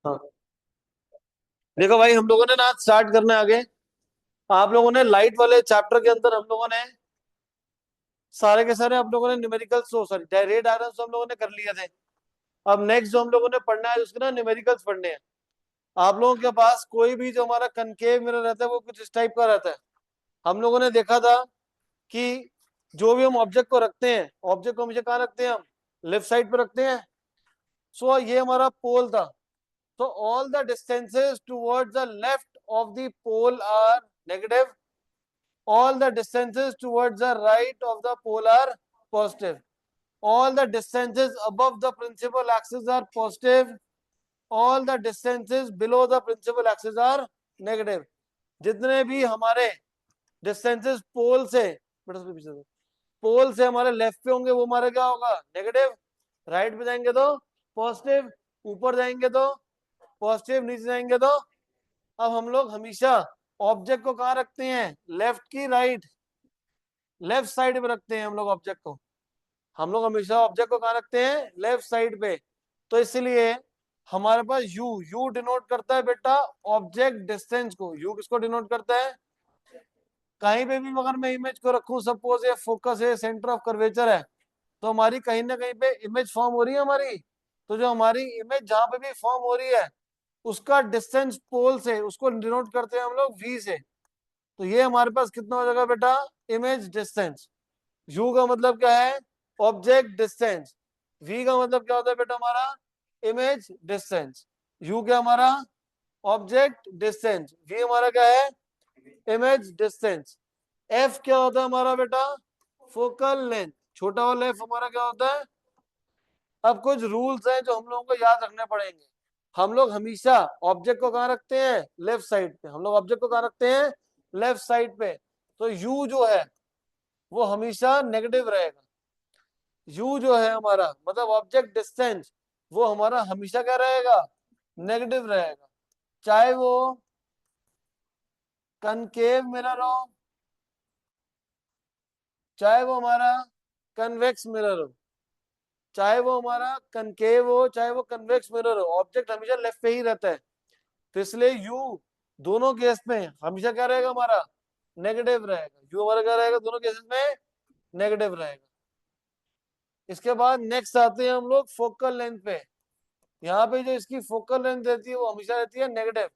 हाँ, देखो भाई, हम लोगों ने ना आज स्टार्ट करने आगे। आप लोगों ने लाइट वाले चैप्टर के अंदर हम लोगों ने सारे के सारे आप लोगों ने न्यूमेरिकल्स, सॉरी रे डायग्राम्स हम लोगों ने कर लिए थे। अब नेक्स्ट जो हम लोगों ने पढ़ना है उसके ना न्यूमेरिकल्स पढ़ने हैं। आप लोगों के पास कोई भी जो हमारा कनकेव मिरर रहता है वो कुछ इस टाइप का रहता है। हम लोगों ने देखा था कि जो भी हम ऑब्जेक्ट को रखते हैं, ऑब्जेक्ट को हमेशा कहाँ रखते हैं हम? लेफ्ट साइड पे रखते हैं। सो ये हमारा पोल था। So all the distances towards the left of the pole are negative. All the distances towards the right of the pole are positive. All the distances above the principal axis are positive. All the distances below the principal axis are negative. जितने भी हमारे distances पोल से, बेटा उसके पीछे से, पोल से हमारे लेफ्ट पे होंगे वो हमारा क्या होगा? नेगेटिव। राइट पे जाएंगे तो पॉजिटिव, ऊपर जाएंगे तो पॉजिटिव, नीचे जाएंगे तो। अब हम लोग हमेशा ऑब्जेक्ट को कहाँ रखते हैं? लेफ्ट की राइट, लेफ्ट साइड पे रखते हैं हम लोग ऑब्जेक्ट को। हम लोग हमेशा ऑब्जेक्ट को कहाँ रखते हैं? लेफ्ट साइड पे। तो इसलिए हमारे पास यू डिनोट करता है बेटा ऑब्जेक्ट डिस्टेंस को। यू किसको डिनोट करता है? कहीं पे भी अगर मैं इमेज को रखूं, सपोज ये फोकस है, सेंटर ऑफ कर्वेचर है, तो हमारी कहीं ना कहीं पे इमेज फॉर्म हो रही है हमारी। तो जो हमारी इमेज जहां पे भी फॉर्म हो रही है उसका डिस्टेंस पोल से उसको डिनोट करते हैं हम लोग वी से। तो ये हमारे पास कितना हो जाएगा बेटा? Image distance. यू का मतलब क्या है? Object distance. वी का मतलब क्या होता है बेटा हमारा? Image distance. यू क्या हमारा? Object distance. वी हमारा क्या है? Image distance. एफ क्या होता है हमारा बेटा? Focal length. छोटा वाला एफ हमारा क्या होता है? अब कुछ रूल्स हैं जो हम लोगों को याद रखने पड़ेंगे। हम लोग हमेशा ऑब्जेक्ट को कहाँ रखते हैं? लेफ्ट साइड पे। हम लोग ऑब्जेक्ट को कहाँ रखते हैं? लेफ्ट साइड पे। तो यू जो है वो हमेशा नेगेटिव रहेगा। यू जो है हमारा मतलब ऑब्जेक्ट डिस्टेंस, वो हमारा हमेशा क्या रहेगा? नेगेटिव रहेगा। चाहे वो कनकेव मिरर हो, चाहे वो हमारा कन्वेक्स मिरर हो, चाहे वो हमारा कनकेव हो, चाहे वो कन्वेक्स मिरर हो, ऑब्जेक्ट हमेशा लेफ्ट पे ही रहता है। तो इसलिए यू दोनों केस में हमेशा क्या रहेगा हमारा? नेगेटिव रहेगा। यू हमारा क्या रहेगा दोनों केसेस में? नेगेटिव रहेगा। इसके बाद नेक्स्ट आते हैं हम लोग फोकल लेंथ पे। यहाँ पे जो इसकी फोकल लेंथ रहती है वो हमेशा रहती है नेगेटिव।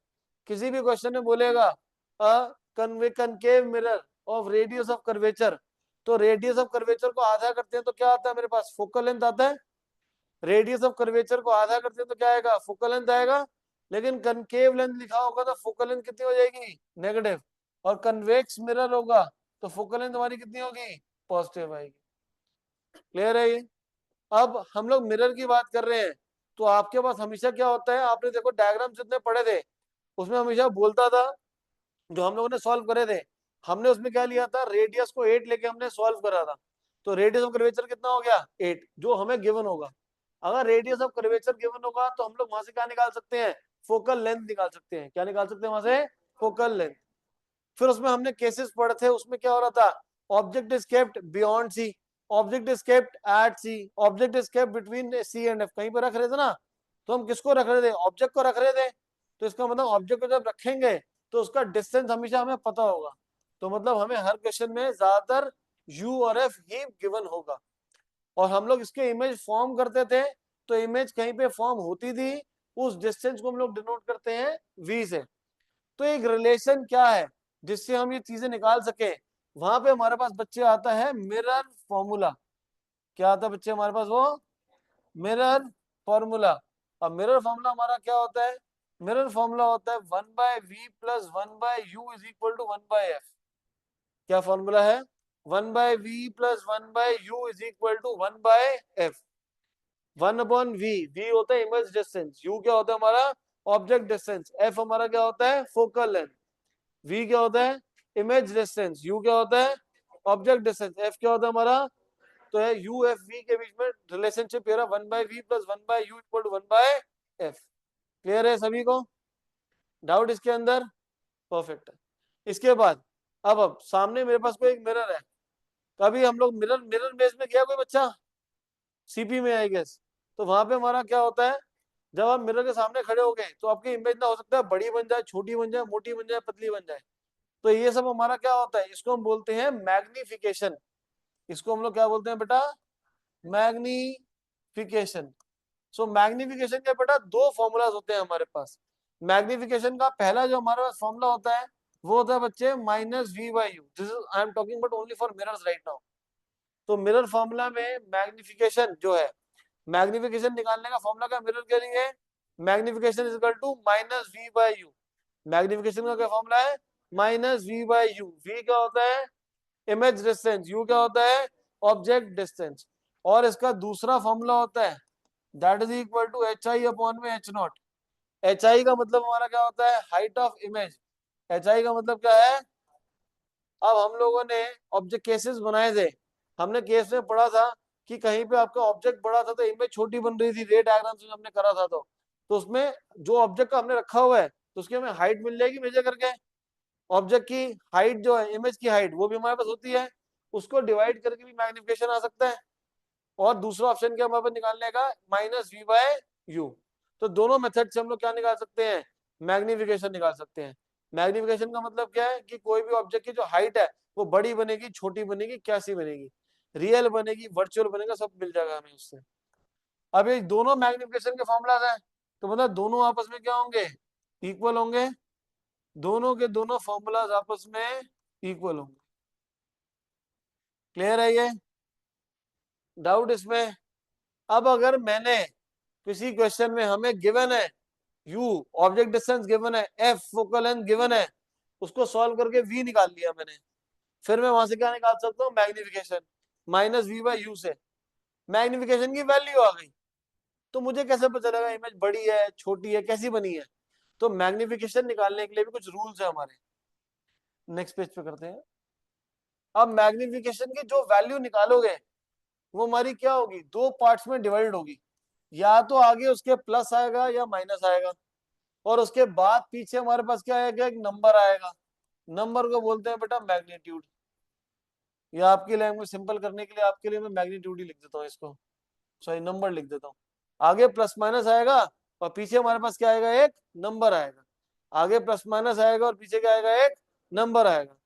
किसी भी क्वेश्चन में बोलेगा a concave mirror of radius of curvature, तो रेडियस ऑफ कर्वेचर को आधा करते हैं तो क्या आता है मेरे पास? फोकल लेंथ आता है। रेडियस ऑफ कर्वेचर को आधा करते हैं तो क्या आएगा? फोकल लेंथ आएगा। लेकिन कनकेव लेंथ लिखा होगा तो फोकल लेंथ कितनी हो जाएगी? नेगेटिव। और कन्वेक्स मिरर होगा तो फोकल लेंथ हमारी कितनी होगी? पॉजिटिव आएगी। क्लियर है ये? अब हम लोग मिरर की बात कर रहे हैं तो आपके पास हमेशा क्या होता है? आपने देखो डायग्राम जितने पढ़े थे उसमें हमेशा बोलता था, जो हम लोगों ने सॉल्व करे थे, हमने उसमें क्या लिया था? रेडियस को 8 लेके हमने सॉल्व करा था। तो रेडियस ऑफ कर्वेचर कितना हो गया? 8, जो हमें गिवन होगा। अगर रेडियस ऑफ कर्वेचर गिवन होगा तो हम लोग वहां से क्या निकाल सकते हैं? फोकल लेंथ निकाल सकते हैं। क्या निकाल सकते हैं वहां से? Focal length. फिर उसमें हमने केसेस पढ़े थे, उसमें क्या हो रहा था? Object is kept beyond C, object is kept at C, object is kept between C and F. कहीं पर रख रहे थे ना, तो हम किसको रख रहे थे? ऑब्जेक्ट को रख रहे थे। तो इसका मतलब ऑब्जेक्ट को जब रखेंगे तो उसका डिस्टेंस हमेशा हमें पता होगा। तो मतलब हमें हर क्वेश्चन में ज्यादातर यू और एफ ही गिवन होगा। और हम लोग इसके इमेज फॉर्म करते थे, तो इमेज कहीं पे फॉर्म होती थी उस डिस्टेंस को हम लोग डिनोट करते हैं वी से। तो एक रिलेशन क्या है जिससे हम ये चीजें निकाल सके? वहां पे हमारे पास बच्चे आता है मिरर फॉर्मूला। क्या आता है बच्चे हमारे पास? वो मिरर फॉर्मूला। अब मिरर फॉर्मूला हमारा क्या होता है? मिरर फॉर्मूला होता है 1/v plus 1/u is equal to 1/f। क्या फॉर्मूला है? 1/v plus 1/u is equal to 1/f। 1/v, v होता है इमेज डिस्टेंस, u क्या होता है हमारा? ऑब्जेक्ट डिस्टेंस, f हमारा क्या होता है? Focal length. v क्या होता है? Image distance. u क्या होता है? Object distance. f क्या होता है हमारा? तो है u f v के बीच में रिलेशनशिप ये रहा 1/v plus 1/u equal to 1/f। Clear है सभी को? डाउट इसके अंदर? परफेक्ट है। इसके बाद अब सामने मेरे पास कोई एक मिरर है। कभी हम लोग मिरर मिरर बेस में गया कोई बच्चा? सीपी में आई गेस। तो वहां पे हमारा क्या होता है? जब आप मिरर के सामने खड़े हो गए तो आपकी इमेज ना हो सकता है बड़ी बन जाए, छोटी बन जाए, मोटी बन जाए, पतली बन जाए। तो ये सब हमारा क्या होता है, इसको हम बोलते हैं मैग्निफिकेशन। इसको हम लोग क्या बोलते हैं बेटा, मैग्निफिकेशन। सो मैग्निफिकेशन के बेटा दो फॉर्मूलाज होते हैं हमारे पास। मैग्निफिकेशन का पहला जो हमारे पास फॉर्मूला होता है वो होता है बच्चे -v/u। This is I am talking but only for mirrors right now. तो मिरर फॉर्मूला में मैग्निफिकेशन जो है, मैग्निफिकेशन निकालने का फॉर्मूला का मिरर के लिए magnification is equal to -v/u। Magnification का क्या फॉर्मूला है, -v/u। v क्या होता है, इमेज डिस्टेंस, u क्या होता है, ऑब्जेक्ट डिस्टेंस। और इसका दूसरा फॉर्मूला होता है that is equal to hi/h0। hi का मतलब हमारा क्या होता है, हाइट ऑफ इमेज। hi का मतलब क्या है, अब हम लोगों ने ऑब्जेक्ट केसेस बनाए थे, हमने केस में पढ़ा था कि कहीं पे आपका ऑब्जेक्ट बड़ा था तो इमेज छोटी बन रही थी, रे डायग्राम से हमने करा था। तो उसमें जो ऑब्जेक्ट का हमने रखा हुआ है तो उसकी हमें हाइट मिल जाएगी मेजर करके। ऑब्जेक्ट की हाइट जो है, इमेज की हाइट, वो भी हमारे पास होती है, उसको डिवाइड करके भी मैग्निफिकेशन आ सकता है। और दूसरा ऑप्शन क्या हमारे पास निकालने का, -v/u। तो दोनों मेथड से हम लोग क्या निकाल सकते हैं, मैग्निफिकेशन निकाल सकते हैं। मैग्निफिकेशन का मतलब क्या है कि कोई भी ऑब्जेक्ट की जो हाइट है वो बड़ी बनेगी, छोटी बनेगी, कैसी बनेगी, रियल बनेगी, वर्चुअल बनेगा, सब मिल जाएगा हमें उससे। अब ये दोनों मैग्निफिकेशन के फॉर्मूलाज हैं, तो मतलब दोनों आपस में क्या होंगे, इक्वल होंगे। दोनों के दोनों फॉर्मूलाज आपस में इक्वल होंगे। क्लियर है ये, डाउट इसमें? अब अगर मैंने किसी क्वेश्चन में हमें गिवन है u, ऑब्जेक्ट डिस्टेंस गिवन है, f फोकल लेंथ गिवन है, उसको सॉल्व करके v निकाल लिया मैंने, फिर मैं वहां से क्या निकाल सकता हूँ, मैग्निफिकेशन -v/u से। मैग्निफिकेशन की वैल्यू आ गई, तो मुझे कैसे पता चलेगा इमेज बड़ी है, छोटी है, कैसी बनी है? तो मैग्निफिकेशन निकालने के लिए भी कुछ रूल्स है हमारे। नेक्स्ट पेज पे करते हैं। अब मैग्निफिकेशन की जो वैल्यू निकालोगे वो हमारी क्या होगी, दो पार्ट्स में डिवाइड होगी। या तो आगे उसके प्लस आएगा या माइनस आएगा, और उसके बाद पीछे हमारे पास क्या आएगा, एक नंबर आएगा। नंबर को बोलते हैं बेटा मैग्नीट्यूड। या आपकी लैंग्वेज सिंपल करने के लिए आपके लिए मैं मैग्नीट्यूड ही लिख देता हूँ इसको, सॉरी नंबर लिख देता हूँ। आगे प्लस माइनस आएगा और पीछे हमारे पास क्या आएगा, एक नंबर आएगा। आगे प्लस माइनस आएगा और पीछे क्या आएगा, एक नंबर आएगा।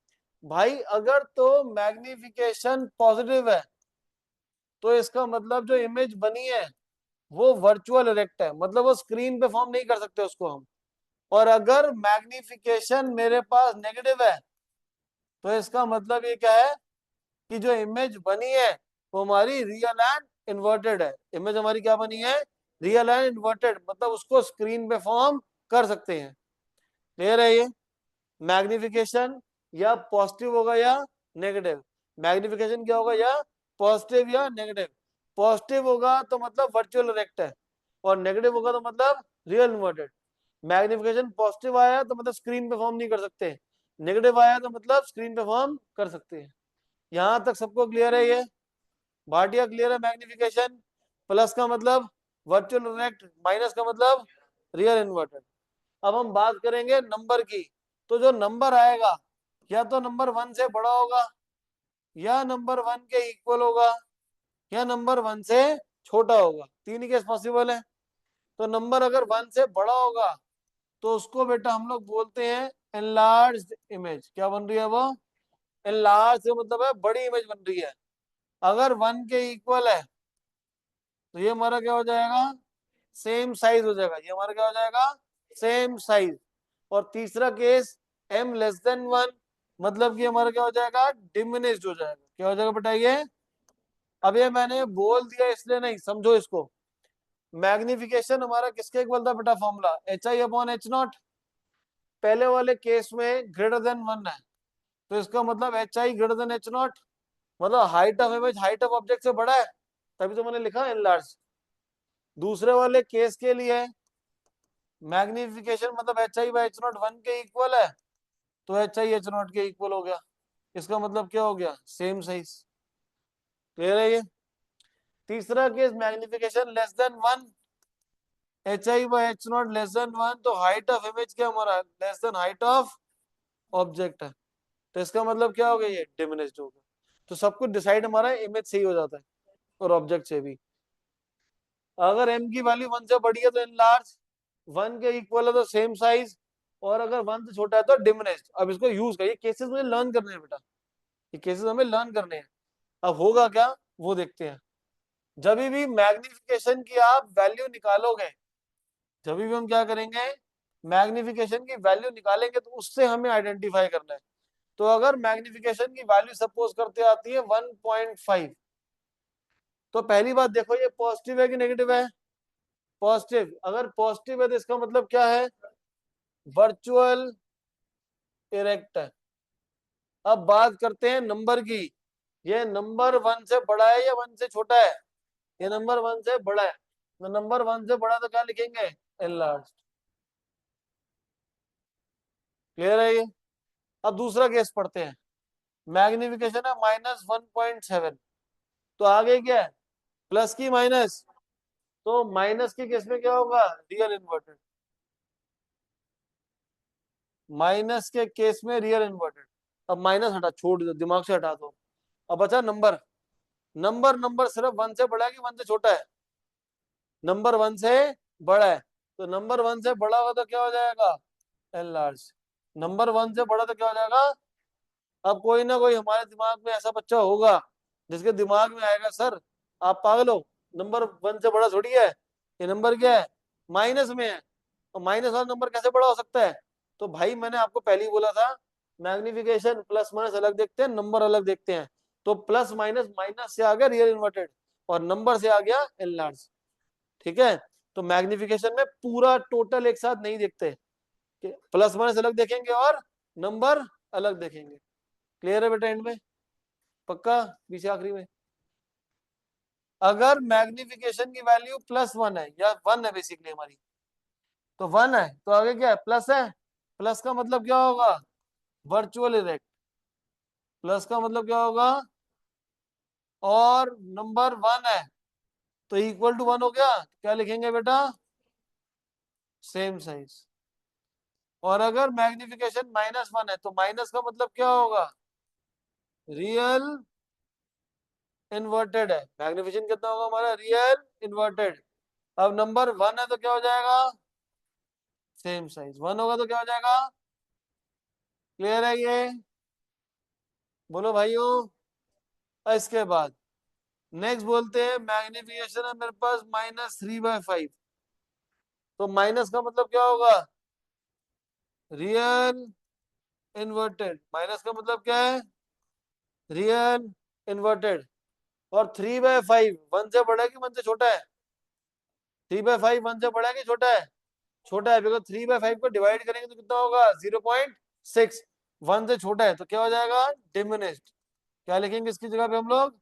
भाई अगर तो मैग्निफिकेशन पॉजिटिव है तो इसका मतलब जो इमेज बनी है वो वर्चुअल इरेक्ट है, मतलब वो स्क्रीन पे फॉर्म नहीं कर सकते उसको हम। और अगर मैग्निफिकेशन मेरे पास नेगेटिव है तो इसका मतलब ये क्या है कि जो इमेज बनी है वो हमारी रियल एंड इन्वर्टेड है। इमेज हमारी क्या बनी है, रियल एंड इन्वर्टेड, मतलब उसको स्क्रीन पे फॉर्म कर सकते हैं। क्लियर है ये? मैग्निफिकेशन या पॉजिटिव होगा या नेगेटिव। मैग्निफिकेशन क्या होगा, या पॉजिटिव या नेगेटिव। पॉजिटिव होगा तो मतलब वर्चुअल इरेक्ट है, और नेगेटिव होगा तो मतलब रियल इन्वर्टेड। मैग्निफिकेशन पॉजिटिव आया तो मतलब स्क्रीन पे फॉर्म नहीं कर सकते, नेगेटिव आया तो मतलब स्क्रीन पे फॉर्म कर सकते हैं। यहां तक सबको क्लियर है ये? भाटिया क्लियर है? मैग्निफिकेशन प्लस का मतलब वर्चुअल इरेक्ट, माइनस का मतलब रियल इन्वर्टेड। अब हम बात करेंगे नंबर की। तो जो नंबर आएगा या तो नंबर 1 से बड़ा होगा, या नंबर 1 के इक्वल होगा, या नंबर 1 से छोटा होगा। तीन ही केस पॉसिबल है। तो नंबर अगर 1 से बड़ा होगा तो उसको बेटा हम लोग बोलते हैं एनलार्ज्ड इमेज। क्या बन रही है वो, एनलार्ज से मतलब है बड़ी इमेज बन रही है। अगर 1 के इक्वल है तो ये हमारा क्या हो जाएगा, सेम साइज हो जाएगा। ये हमारा क्या हो जाएगा, सेम साइज। और तीसरा केस m<1, मतलब कि हमारा क्या हो जाएगा, डिमिनिश्ड हो जाएगा। क्या हो जाएगा बेटा ये? अब ये मैंने बोल दिया इसलिए नहीं, समझो इसको। मैग्निफिकेशन हमारा किसके इक्वल था बेटा, फॉर्मूला hi/h0। पहले वाले केस में ग्रेटर देन 1 है, तो इसका मतलब hi ग्रेटर देन h0, मतलब height of image height of object से बड़ा है, तभी तो मैंने लिखा एनलार्ज। दूसरे वाले केस के लिए मैग्निफिकेशन मतलब hi/h0 1 के इक्वल है, तो hi/h0 के इक्वल हो गया। इसका मतलब क्या हो गया, सेम साइज। क्लियर है ये? तीसरा case magnification less than 1, hi/h0 less than 1, तो हाइट ऑफ इमेज क्या हमारा, less than height of object है, तो इसका मतलब क्या हो गया, ये डिमिनिश्ड हो गया। तो सब कुछ डिसाइड हमारा इमेज से ही हो जाता है और ऑब्जेक्ट से भी। अगर m की वैल्यू 1 से बड़ी है तो एनलार्ज, 1 के इक्वल है तो सेम साइज, और अगर 1 से छोटा है तो डिमिनिश्ड। अब इसको यूज करिए, केसेस मुझे लर्न करने हैं बेटा, ये केसेस हमें लर्न करने हैं। अब होगा क्या वो देखते हैं। जब भी मैग्निफिकेशन की आप वैल्यू निकालोगे, जब भी हम क्या करेंगे, मैग्निफिकेशन की वैल्यू निकालेंगे तो उससे हमें आइडेंटिफाई करना है। तो अगर मैग्निफिकेशन की वैल्यू सपोज करते आती है 1.5, तो पहली बात देखो ये पॉजिटिव है कि नेगेटिव है? पॉजिटिव। अगर पॉजिटिव है तो इसका मतलब क्या है, वर्चुअल इरेक्ट है। अब बात करते हैं नंबर की, ये नंबर 1 से बड़ा है या 1 से छोटा है? ये नंबर 1 से बड़ा है, तो नंबर 1 से बड़ा तो क्या लिखेंगे, एनलार्ज। क्लियर है ये? अब दूसरा केस पढ़ते हैं, मैग्निफिकेशन है -1.7, तो आगे क्या है, प्लस की माइनस, तो माइनस के केस में क्या होगा, रियल इन्वर्टेड। माइनस के केस में रियल इन्वर्टेड। अब माइनस हटा, छोड़ दो, दिमाग से हटा दो। अब बचा नंबर। नंबर सिर्फ 1 से बड़ा है कि 1 से छोटा है? नंबर 1 से बड़ा है, तो नंबर 1 से बड़ा होगा तो क्या हो जाएगा, एन लार्ज। नंबर 1 से बड़ा तो क्या हो जाएगा? अब कोई ना कोई हमारे दिमाग में ऐसा बच्चा होगा जिसके दिमाग में आएगा, सर आप पागल हो, नंबर 1 से बड़ा थोड़ी है, ये नंबर क्या है, माइनस में है, और माइनस वाला नंबर कैसे बड़ा हो सकता है? तो भाई मैंने आपको पहले ही बोला था, मैग्निफिकेशन प्लस माइनस अलग देखते हैं, नंबर अलग देखते हैं। तो प्लस माइनस, माइनस से आ गया रियल इन्वर्टेड, और नंबर से आ गया एनलार्ज। ठीक है? तो मैग्निफिकेशन में पूरा टोटल एक साथ नहीं देखते, कि प्लस माइनस अलग देखेंगे और नंबर अलग देखेंगे। क्लियर है बेटा? एंड में पक्का, पीछे आखिरी में, अगर मैग्निफिकेशन की वैल्यू +1 है या 1 है बेसिकली हमारी, तो 1 है तो आगे क्या है, प्लस है। प्लस का मतलब क्या होगा, वर्चुअल इरेक्ट। प्लस का मतलब क्या होगा, और नंबर 1 है तो इक्वल टू 1 हो गया, क्या लिखेंगे बेटा, सेम साइज। और अगर मैग्निफिकेशन -1 है तो माइनस का मतलब क्या होगा, रियल इन्वर्टेड है। मैग्निफिकेशन कितना होगा हमारा, रियल इन्वर्टेड। अब नंबर 1 है तो क्या हो जाएगा, सेम साइज। 1 होगा तो क्या हो जाएगा? क्लियर है ये? बोलो भाइयों। इसके बाद नेक्स्ट बोलते हैं, मैग्निफिकेशन है मेरे पास -3/5, तो माइनस का मतलब क्या होगा, रियल इन्वर्टेड। माइनस का मतलब क्या है, रियल इन्वर्टेड। और 3/5 1 से बड़ा है कि 1 से छोटा है? 3/5 1 से बड़ा है कि छोटा है? छोटा है, बिकॉज 3/5 को डिवाइड करेंगे तो कितना होगा, 0.6। 1 से छोटा है तो क्या हो जाएगा, डिमिनिश्ड। क्या लिखेंगे इसकी जगह पे हम लोग?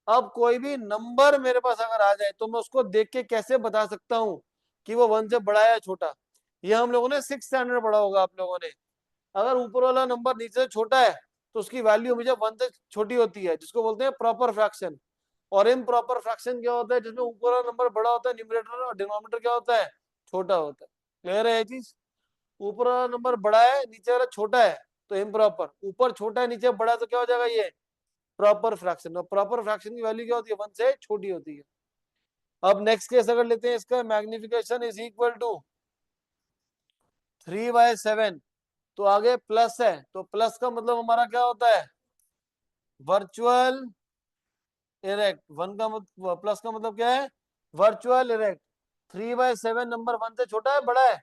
अब कोई भी नंबर मेरे पास अगर आ जाए तो मैं उसको देख के कैसे बता सकता हूँ कि वो 1 से बड़ा है या छोटा? ये हम लोगों ने 6th स्टैंडर्ड पढ़ा होगा आप लोगों ने। अगर ऊपर वाला नंबर नीचे से छोटा है तो उसकी वैल्यू हमेशा 1 से छोटी होती है, जिसको बोलते हैं प्रॉपर फ्रैक्शन। और इम्प्रॉपर फ्रैक्शन क्या होता है, जिसमें ऊपर वाला नंबर बड़ा होता है, न्यूमरेटर और डिनोमिनेटर क्या होता है, छोटा होता है। क्लियर है ये चीज? ऊपर वाला नंबर बड़ा है, नीचे वाला छोटा है, तो इम्प्रॉपर। ऊपर छोटा है, नीचे बड़ा है, तो क्या हो जाएगा, ये प्रॉपर फ्रैक्शन। और प्रॉपर फ्रैक्शन की वैल्यू क्या होती है, 1 से छोटी होती है। अब नेक्स्ट केस अगर लेते हैं, इसका मैग्निफिकेशन इज इक्वल टू 3/7, तो आगे प्लस है, तो प्लस का मतलब हमारा क्या होता है, वर्चुअल इरेक्ट। प्लस का मतलब क्या है, वर्चुअल इरेक्ट। 3/7 नंबर 1 से छोटा है, बड़ा है?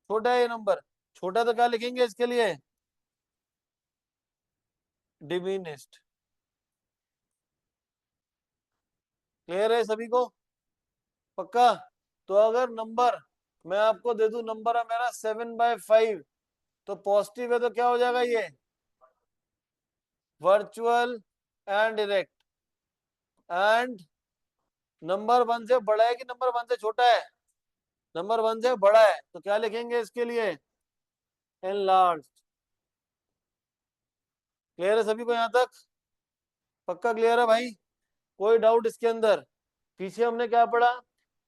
छोटा है ये नंबर। छोटा तो क्या लिखेंगे इसके लिए, डिमिनिश्ड। क्लियर है सभी को? पक्का? तो अगर नंबर मैं आपको दे दूं, नंबर है मेरा 7/5, तो पॉजिटिव है तो क्या हो जाएगा, ये virtual and erect. And number 1 से बड़ा है कि नंबर 1 से छोटा है? नंबर 1 से बड़ा है, तो क्या लिखेंगे इसके लिए, एनलार्ज। क्लियर है सभी को यहां तक? पक्का क्लियर है भाई? कोई डाउट इसके अंदर? पीछे हमने क्या पढ़ा,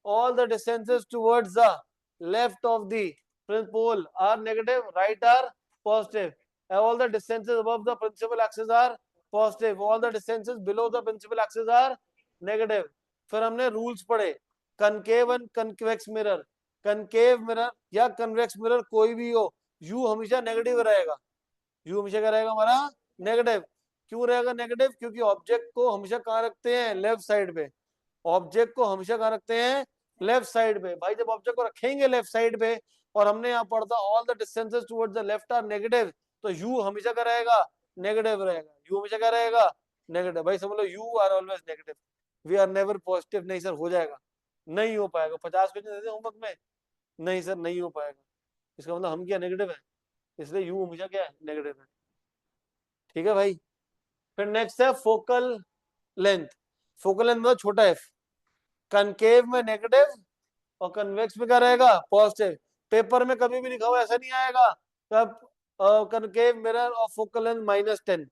all the distances towards the left of the pole are negative, right are positive. All the distances above the principal axis are positive, all the distances below the principal axis are negative. फिर हमने rules पढ़े, concave and convex mirror, concave mirror या convex mirror कोई भी हो, you हमेशा negative रहेगा, you हमेशा क्या रहेगा हमारा, नेगेटिव। क्यों रहेगा नेगेटिव, क्योंकि ऑब्जेक्ट को हमेशा कहाँ रखते हैं, लेफ्ट साइड पे, ऑब्जेक्ट को हमेशा कहाँ रखते हैं, लेफ्ट साइड पे। भाई जब ऑब्जेक्ट को रखेंगे लेफ्ट साइड पे, और हमने यहाँ पढ़ा all the distances towards the left are negative, तो यू हमेशा क्या रहेगा, नेगेटिव रहेगा, यू हमेशा क्या रहेगा, नेगेटिव। भाई समझ लो you are always negative, we are never positive. नहीं सर हो जाएगा, नहीं हो पाएगा, 50 क्वेश्चन देते होमवर्क में, नहीं सर नहीं हो पाएगा, इसका मतलब हम क्या नेगेटिव है, इसलिए यू हमेशा क्या है, नेगेटिव है। ठीक है भाई। फिर नेक्स्ट है फोकल लेंथ, फोकल लेंथ मतलब छोटा एफ, कनकेव में नेगेटिव और कन्वेक्स में क्या रहेगा, पॉजिटिव। पेपर में कभी भी लिखा हुआ ऐसा नहीं आएगा तब कनकेव मिरर और फोकल लेंथ -10,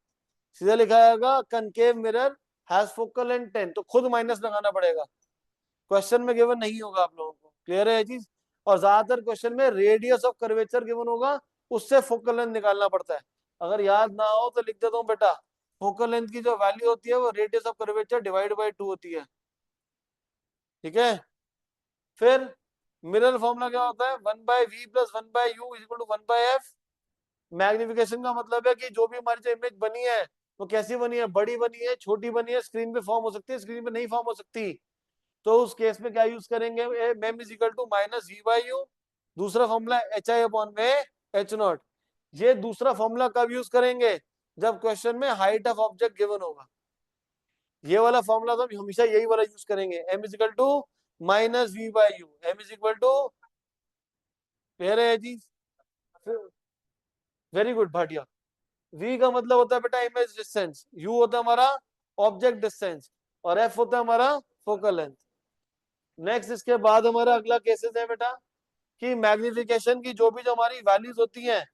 सीधा लिखा आएगा concave mirror has focal length 10, तो खुद माइनस लगाना पड़ेगा, क्वेश्चन में गिवन नहीं होगा आप लोगों को, क्लियर है ये चीज। और ज्यादातर क्वेश्चन में रेडियस ऑफ कर्वेचर गिवन होगा, उससे फोकल लेंथ निकालना पड़ता है। अगर याद ना हो तो लिख देता हूँ बेटा, फोकल लेंथ की जो वैल्यू होती है वो radius of curvature divide by 2 होती है, ठीक है। फिर मिरर फॉर्मूला क्या होता है, 1/v + 1/u = 1/f। मैग्निफिकेशन का मतलब है कि जो भी हमारी जो इमेज बनी है वो कैसी बनी है, बड़ी बनी है, छोटी बनी है, स्क्रीन पे फॉर्म हो सकती है, स्क्रीन पे नहीं फॉर्म हो सकती, तो उस केस में क्या यूज करेंगे, ma'am is equal to -v/u। दूसरा फॉर्मूला hi/h0। ये दूसरा फॉर्मूला कब यूज करेंगे, जब क्वेश्चन में हाइट ऑफ ऑब्जेक्ट गिवन होगा, ये वाला फॉर्मूला तो हम हमेशा यही वाला यूज करेंगे, m is equal to -v/u, m is equal to, clear है जी। Very good Bhatia. v का मतलब होता है बेटा इमेज डिस्टेंस, u होता है हमारा ऑब्जेक्ट डिस्टेंस, और f होता है हमारा फोकल लेंथ। नेक्स्ट इसके बाद हमारा अगला केसेस है बेटा कि मैग्निफिकेशन की जो भी जो हमारी वैल्यूज होती हैं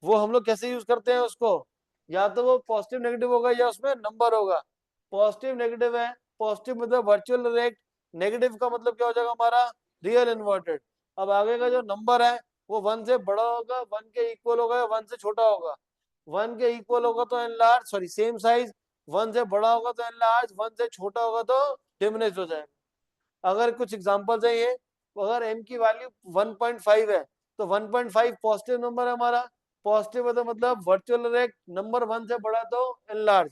वो हम लोग कैसे यूज करते हैं उसको, या तो वो पॉजिटिव नेगेटिव होगा या उसमें नंबर होगा। पॉजिटिव नेगेटिव है, पॉजिटिव मतलब वर्चुअल रेट, नेगेटिव का मतलब क्या हो जाएगा हमारा, रियल इन्वर्टेड। अब आगे का जो नंबर है वो 1 से बड़ा होगा, 1 के इक्वल होगा या 1 से छोटा होगा, 1 के इक्वल होगा तो एनलार्ज, सॉरी सेम साइज, 1 से बड़ा होगा तो एनलार्ज, 1 से छोटा होगा तो डिमिनिश हो जाएगा। अगर कुछ एग्जांपल्स है ये, अगर m की वैल्यू 1.5 है तो 1.5 पॉजिटिव नंबर है हमारा, पॉजिटिव है तो मतलब वर्चुअल रेट, नंबर 1 से बड़ा तो एनलार्ज,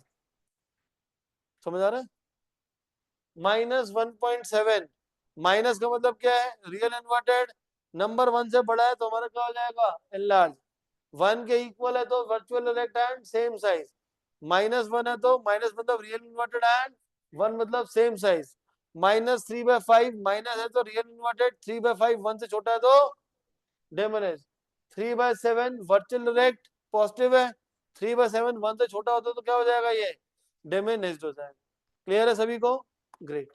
समझ आ रहा है। -1.7, माइनस का मतलब क्या है, रियल इन्वर्टेड, नंबर 1 से बड़ा है तो हमारा क्या हो जाएगा, एनलार्ज, 1 के इक्वल है तो virtual rate and same size, -1 है तो माइनस मतलब रियल इन्वर्टेड एंड 1 मतलब सेम साइज, -3/5 माइनस है तो रियल इन्वर्टेड, 3/5 1 से छोटा है तो डिमिनिश, 3/7 वर्चुअल रेट पॉजिटिव है, 3/7 1 से छोटा होता है तो क्या हो जाएगा, ये डिमिनिश्ड हो जाएगा। क्लियर है सभी को, ग्रेट।